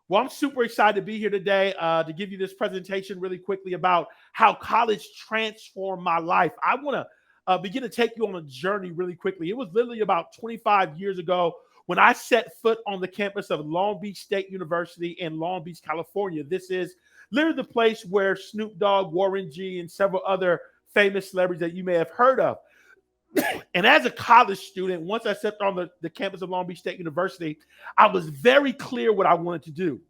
Well, I'm super excited to be here today to give you this presentation really quickly about how college transformed my life. I want to begin to take you on a journey really quickly. It was literally about 25 years ago when I set foot on the campus of Long Beach State University in Long Beach, California. This is literally the place where Snoop Dogg, Warren G, and several other famous celebrities that you may have heard of. And as a college student, once I stepped on the campus of Long Beach State University, I was very clear what I wanted to do.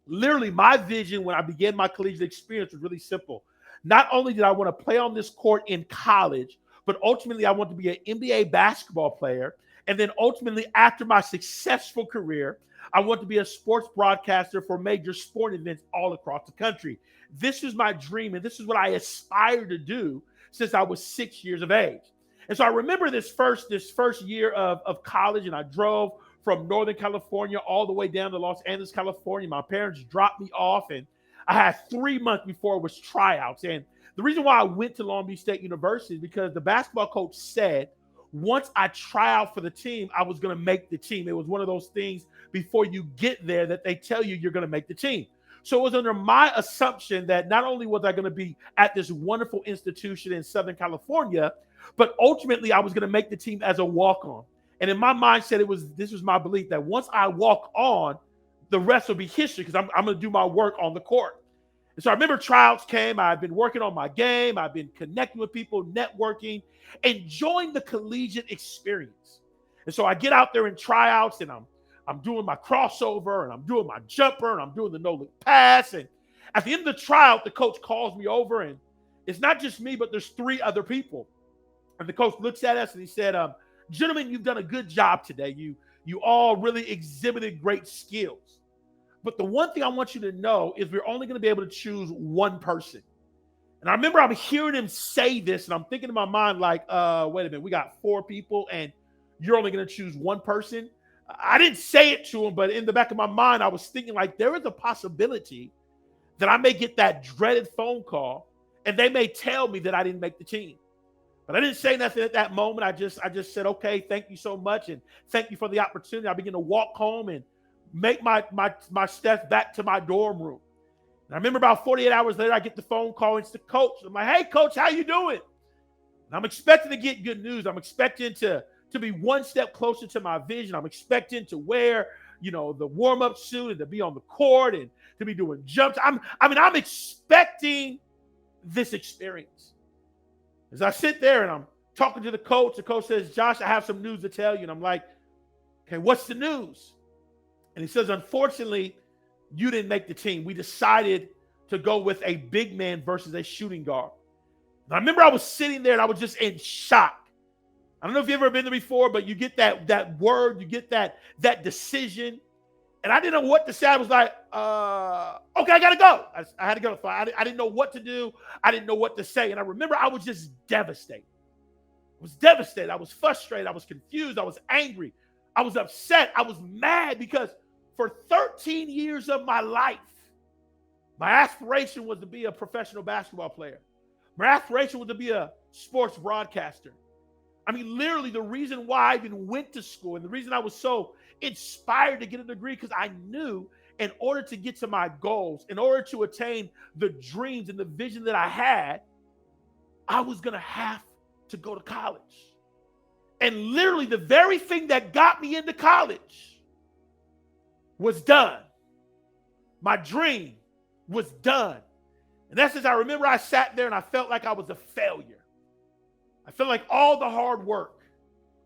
Literally, my vision when I began my collegiate experience was really simple. Not only did I want to play on this court in college, but ultimately I wanted to be an NBA basketball player. And then ultimately, after my successful career, I want to be a sports broadcaster for major sport events all across the country. This is my dream, and this is what I aspired to do since I was 6 years of age. And so I remember this first year of college, and I drove from Northern California all the way down to Los Angeles, California. My parents dropped me off, and I had 3 months before it was tryouts. And the reason why I went to Long Beach State University is because the basketball coach said once I try out for the team, I was going to make the team. It was one of those things before you get there that they tell you you're going to make the team. So it was under my assumption that not only was I going to be at this wonderful institution in Southern California, but ultimately I was going to make the team as a walk-on. And in my mindset, this was my belief that once I walk on, the rest will be history because I'm going to do my work on the court. And so I remember tryouts came. I've been working on my game. I've been connecting with people, networking, enjoying the collegiate experience. And so I get out there in tryouts, and I'm doing my crossover, and I'm doing my jumper, and I'm doing the no-look pass. And at the end of the tryout, the coach calls me over, and it's not just me, but there's 3 other people. And the coach looks at us and he said, gentlemen, you've done a good job today. You all really exhibited great skills. But the one thing I want you to know is we're only going to be able to choose one person. And I remember I'm hearing him say this, and I'm thinking in my mind, like, wait a minute, we got 4 people, and you're only going to choose one person. I didn't say it to him, but in the back of my mind, I was thinking, like, there is a possibility that I may get that dreaded phone call, and they may tell me that I didn't make the team. But I didn't say nothing at that moment. I just said, okay, thank you so much. And thank you for the opportunity. I began to walk home and make my steps back to my dorm room. And I remember about 48 hours later, I get the phone call. It's the coach. I'm like, hey, coach, how you doing? And I'm expecting to get good news. I'm expecting to be one step closer to my vision. I'm expecting to wear, the warm-up suit and to be on the court and to be doing jumps. I'm expecting this experience. As I sit there and I'm talking to the coach says, Josh, I have some news to tell you. And I'm like, okay, what's the news? And he says, unfortunately, you didn't make the team. We decided to go with a big man versus a shooting guard. And I remember I was sitting there and I was just in shock. I don't know if you've ever been there before, but you get that word, you get that decision. And I didn't know what to say. I was like, okay, I got to go. I had to go. I didn't know what to do. I didn't know what to say. And I remember I was just devastated. I was devastated. I was frustrated. I was confused. I was angry. I was upset. I was mad because for 13 years of my life, my aspiration was to be a professional basketball player. My aspiration was to be a sports broadcaster. I mean, literally the reason why I even went to school and the reason I was so inspired to get a degree because I knew in order to get to my goals, in order to attain the dreams and the vision that I had, I was going to have to go to college. And literally the very thing that got me into college was done. My dream was done. And that's as I remember I sat there and I felt like I was a failure. I felt like all the hard work,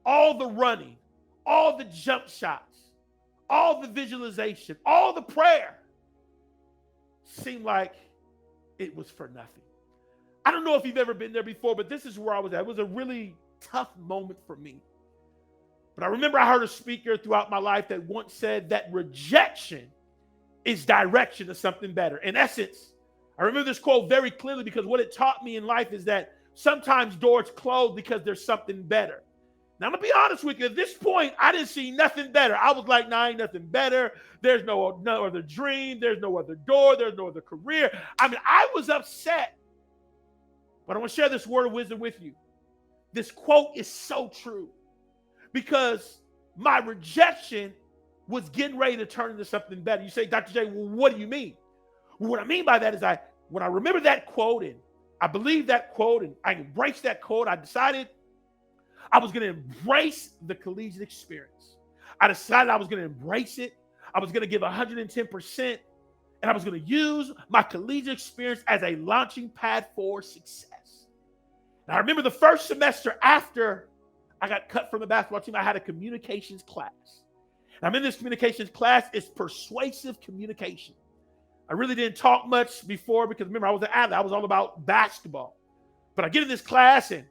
all the running, all the jump shots, all the visualization, all the prayer seemed like it was for nothing. I don't know if you've ever been there before, but this is where I was at. It was a really tough moment for me. But I remember I heard a speaker throughout my life that once said that rejection is direction to something better. In essence, I remember this quote very clearly because what it taught me in life is that sometimes doors close because there's something better. Now, I'm going to be honest with you. At this point, I didn't see nothing better. I was like, nah, ain't nothing better. There's no other dream. There's no other door. There's no other career. I mean, I was upset. But I want to share this word of wisdom with you. This quote is so true because my rejection was getting ready to turn into something better. You say, Dr. J, well, what do you mean? Well, what I mean by that is when I remember that quote and I believe that quote and I embraced that quote, I decided I was going to embrace the collegiate experience. I decided I was going to embrace it. I was going to give 110%, and I was going to use my collegiate experience as a launching pad for success. Now, I remember the first semester after I got cut from the basketball team, I had a communications class. And I'm in this communications class. It's persuasive communication. I really didn't talk much before because remember, I was an athlete. I was all about basketball. But I get in this class and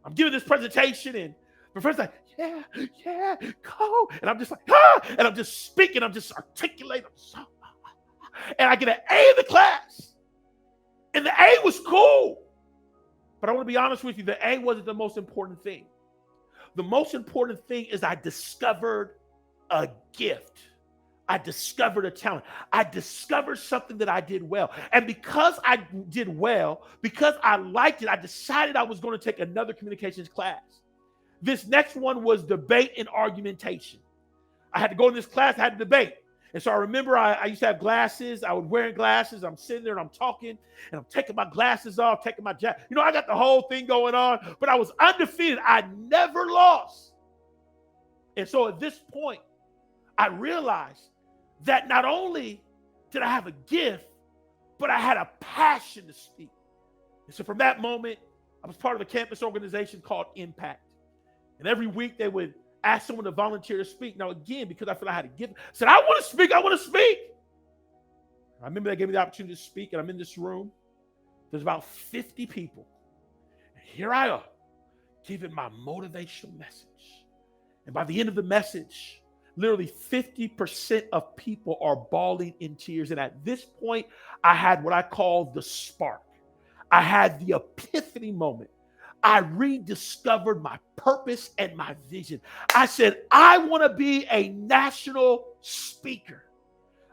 I'm giving this presentation and the first like, yeah, go. And I'm just like, and I'm just speaking. I'm just articulating. And I get an A in the class. And the A was cool. But I want to be honest with you, the A wasn't the most important thing. The most important thing is I discovered a gift. I discovered a talent. I discovered something that I did well. And because I did well, because I liked it, I decided I was going to take another communications class. This next one was debate and argumentation. I had to go in this class, I had to debate. And so I remember I used to have glasses. I was wearing glasses. I'm sitting there and I'm talking and I'm taking my glasses off, taking my jacket. You know, I got the whole thing going on, but I was undefeated. I never lost. And so at this point, I realized that not only did I have a gift, but I had a passion to speak. And so from that moment, I was part of a campus organization called Impact. And every week they would ask someone to volunteer to speak. Now, again, because I felt I had a gift, I said, I want to speak. I want to speak. I remember they gave me the opportunity to speak, and I'm in this room. There's about 50 people. And here I am, giving my motivational message. And by the end of the message, literally 50% of people are bawling in tears. And at this point, I had what I call the spark. I had the epiphany moment. I rediscovered my purpose and my vision. I said, I want to be a national speaker.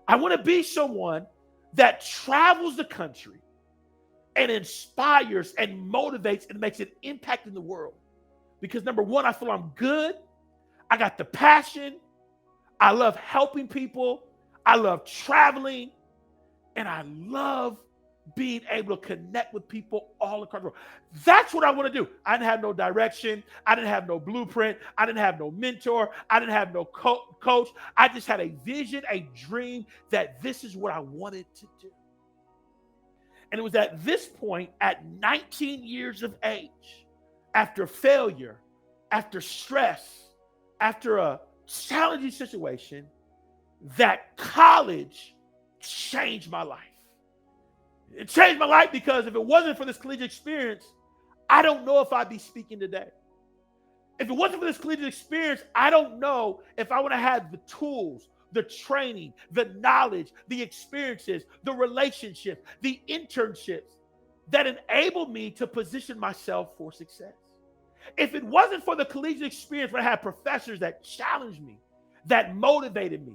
I want to be someone that travels the country and inspires and motivates and makes an impact in the world. Because number one, I feel I'm good. I got the passion. I love helping people. I love traveling. And I love being able to connect with people all across the world. That's what I want to do. I didn't have no direction. I didn't have no blueprint. I didn't have no mentor. I didn't have no coach. I just had a vision, a dream that this is what I wanted to do. And it was at this point, at 19 years of age, after failure, after stress, after a challenging situation, that college changed my life. It changed my life because if it wasn't for this collegiate experience, I don't know if I'd be speaking today. If it wasn't for this collegiate experience, I don't know if I would have had the tools, the training, the knowledge, the experiences, the relationships, the internships that enabled me to position myself for success. If it wasn't for the collegiate experience where I had professors that challenged me, that motivated me,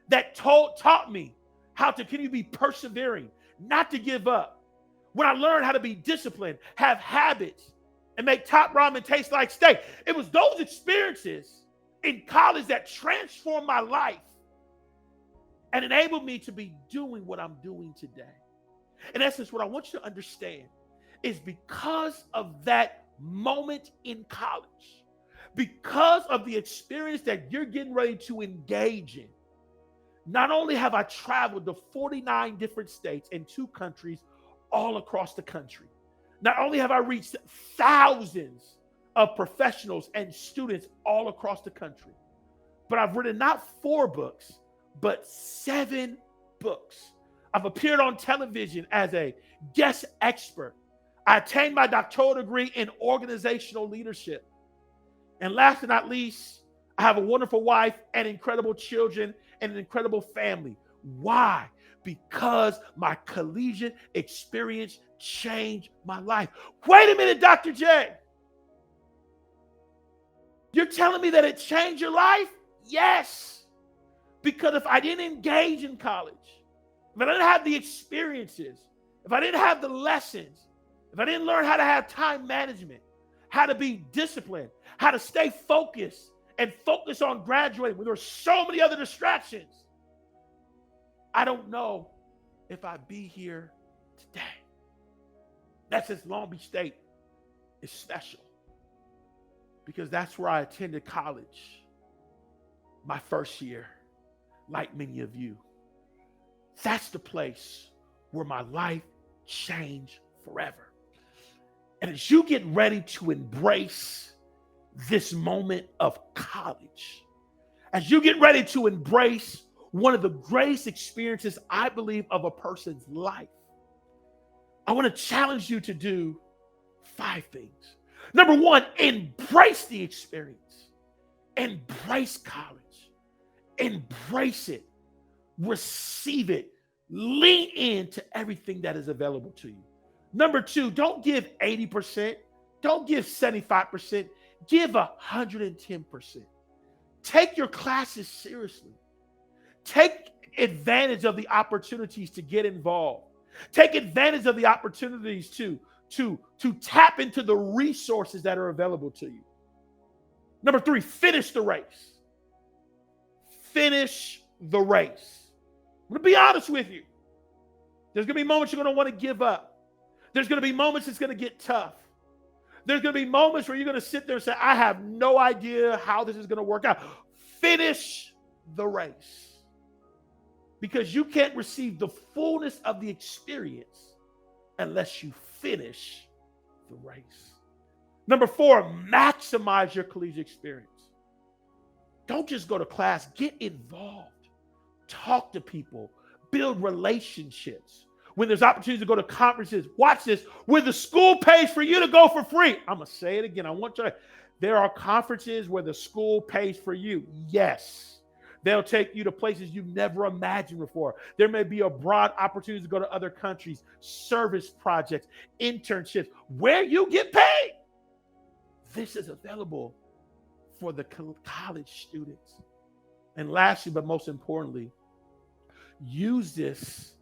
that taught me how to continue to be persevering, not to give up. When I learned how to be disciplined, have habits, and make top ramen taste like steak. It was those experiences in college that transformed my life and enabled me to be doing what I'm doing today. In essence, what I want you to understand is because of that moment in college, because of the experience that you're getting ready to engage in, not only have I traveled to 49 different states and 2 countries all across the country, not only have I reached thousands of professionals and students all across the country, but I've written not 4 books, but 7 books. I've appeared on television as a guest expert. I attained my doctoral degree in organizational leadership. And last but not least, I have a wonderful wife and incredible children and an incredible family. Why? Because my collegiate experience changed my life. Wait a minute, Dr. J. You're telling me that it changed your life? Yes. Because if I didn't engage in college, if I didn't have the experiences, if I didn't have the lessons, if I didn't learn how to have time management, how to be disciplined, how to stay focused, and focus on graduating when there are so many other distractions, I don't know if I'd be here today. That's since Long Beach State is special because that's where I attended college my first year, like many of you. That's the place where my life changed forever. And as you get ready to embrace this moment of college, as you get ready to embrace one of the greatest experiences, I believe, of a person's life, I want to challenge you to do 5 things. Number 1, embrace the experience. Embrace college. Embrace it. Receive it. Lean into everything that is available to you. Number 2, don't give 80%. Don't give 75%. Give 110%. Take your classes seriously. Take advantage of the opportunities to get involved. Take advantage of the opportunities to tap into the resources that are available to you. Number 3, finish the race. Finish the race. I'm going to be honest with you. There's going to be moments you're going to want to give up. There's going to be moments it's going to get tough. There's going to be moments where you're going to sit there and say, I have no idea how this is going to work out. Finish the race. Because you can't receive the fullness of the experience unless you finish the race. Number 4, maximize your collegiate experience. Don't just go to class, get involved. Talk to people, build relationships. When there's opportunities to go to conferences, watch this, where the school pays for you to go for free. I'm going to say it again. I want you to, there are conferences where the school pays for you. Yes. They'll take you to places you've never imagined before. There may be a broad opportunity to go to other countries, service projects, internships, where you get paid. This is available for the college students. And lastly, but most importantly, use this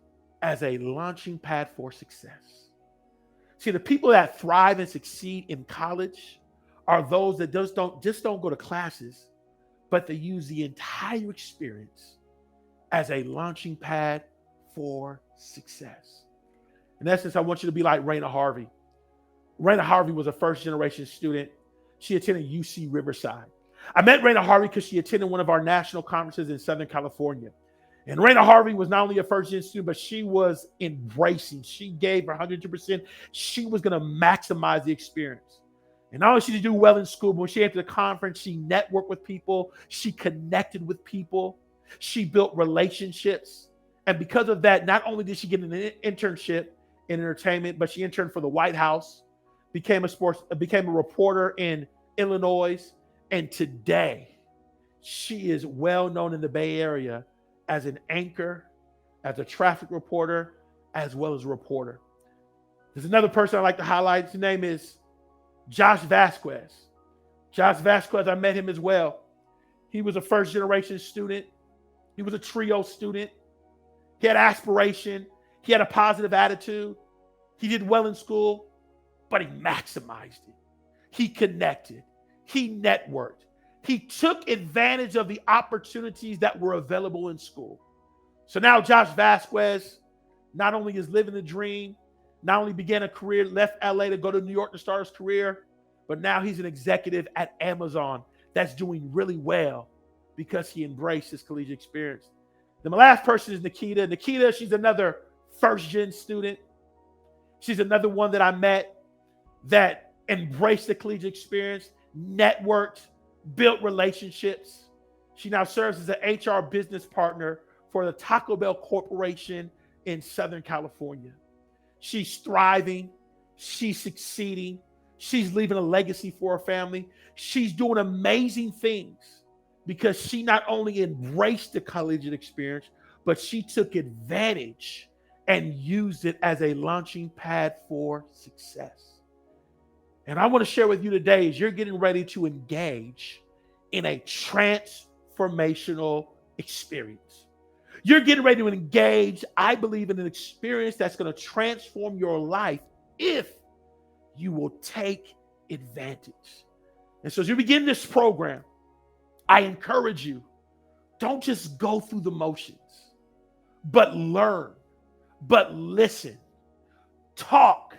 as a launching pad for success. See, the people that thrive and succeed in college are those that just don't go to classes, but they use the entire experience as a launching pad for success. In essence, I want you to be like Raina Harvey. Raina Harvey was a first-generation student. She attended UC Riverside. I met Raina Harvey because she attended one of our national conferences in Southern California. And Raina Harvey was not only a first-gen student, but she was embracing. She gave her 102%. She was going to maximize the experience. And not only did she do well in school, but when she entered the conference, she networked with people. She connected with people. She built relationships. And because of that, not only did she get an internship in entertainment, but she interned for the White House, became a reporter in Illinois. And today, she is well known in the Bay Area as an anchor, as a traffic reporter, as well as a reporter. There's another person I'd like to highlight. His name is Josh Vasquez. Josh Vasquez, I met him as well. He was a first-generation student. He was a trio student. He had aspiration. He had a positive attitude. He did well in school, but he maximized it. He connected. He networked. He took advantage of the opportunities that were available in school. So now Josh Vasquez not only is living the dream, not only began a career, left LA to go to New York to start his career, but now he's an executive at Amazon that's doing really well because he embraced his collegiate experience. Then my last person is Nikita. Nikita, she's another first-gen student. She's another one that I met that embraced the collegiate experience, networked, built relationships. She now serves as an HR business partner for the Taco Bell Corporation in Southern California. She's thriving. She's succeeding. She's leaving a legacy for her family. She's doing amazing things because she not only embraced the collegiate experience, but she took advantage and used it as a launching pad for success. And I want to share with you today as you're getting ready to engage in a transformational experience. You're getting ready to engage, I believe, in an experience that's going to transform your life if you will take advantage. And so as you begin this program, I encourage you, don't just go through the motions, but learn, but listen, talk,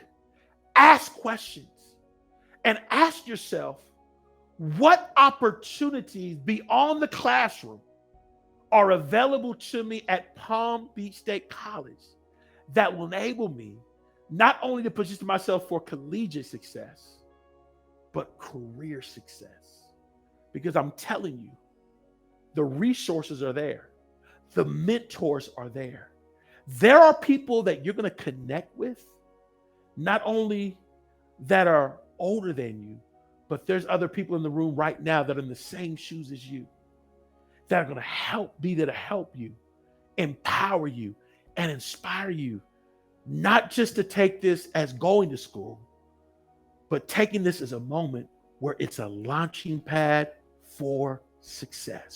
ask questions, and ask yourself, what opportunities beyond the classroom are available to me at Palm Beach State College that will enable me not only to position myself for collegiate success, but career success? Because I'm telling you, the resources are there. The mentors are there. There are people that you're going to connect with, not only that are older than you, but there's other people in the room right now that are in the same shoes as you, that are going to be there to help you, empower you, and inspire you, not just to take this as going to school, but taking this as a moment where it's a launching pad for success.